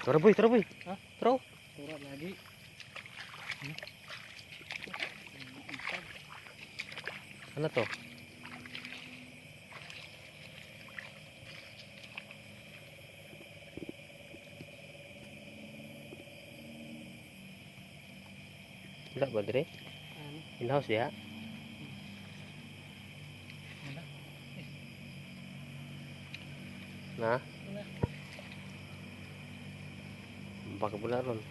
Tara boy. Ha? Tara. Surat lagi. Ano to? Wala ba dire? Ano? In-house ya? Wala. Na? Wala. Baka pula ron.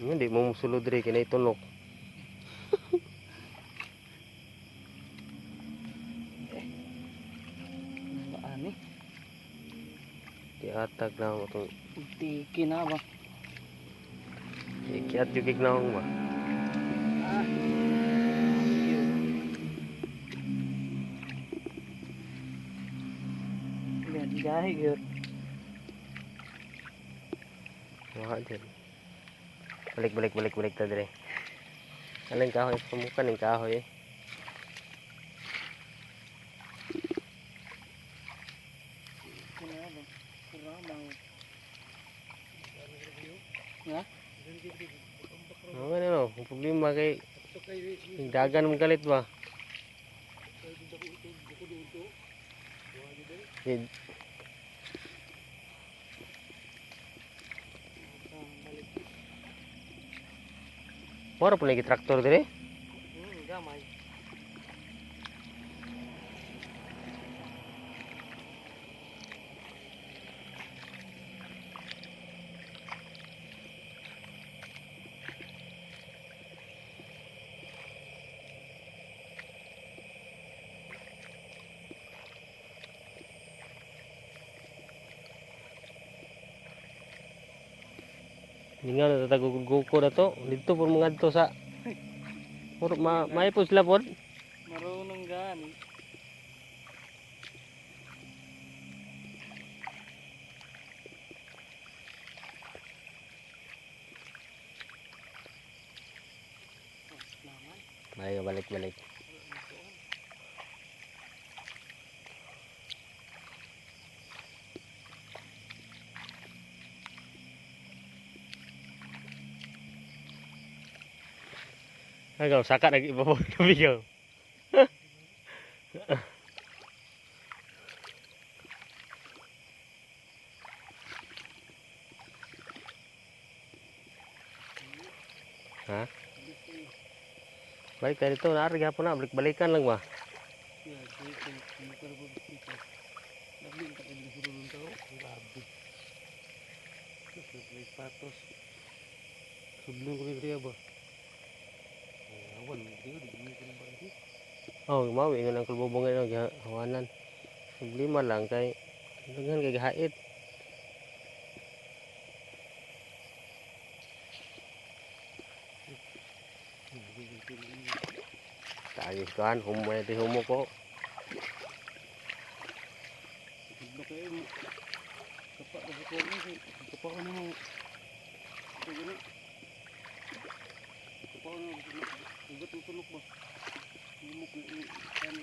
Hindi mo musulod dire kina itunok. Ano? Tiatag na mo itong Tiki na ba? ikiat yung gignawang ba? Ah. Lihat jahe gitu. Wala dyan. Balik ta dire. Aling kahoy, pumukan ng kahoy eh. Kenapa? Kurang bang. Ya? Ano no? Ang problema kay yung dagan mong galit ba? Eh, Mora po lagi traktor dire? Gamay. Hindi nga natataguguko na to. Dito po mga to sa maipos sila po. Marunong gani. Ay, balik. Agaw, saka lagi ibabaw na bigaw. Ha? Balik tayo dito, naarga po na, balik-balikan lang ba? Ya, dito. Bukan apa dito. Labi tak ada suruh tahu. Labi. Terus naik patos. Sebelum ko rin ba? Awan, dia di gini kan bang. Oh, mau ingon ang kulbubong ngayon, hawanan. Problema lang kay daghan kay gahait. Tagis kan, humay di humo ko. Bakit mo kapak dah ko ni kapak ni mo. Gini. Kapak ni ugat tulok ba. Lumok ni kan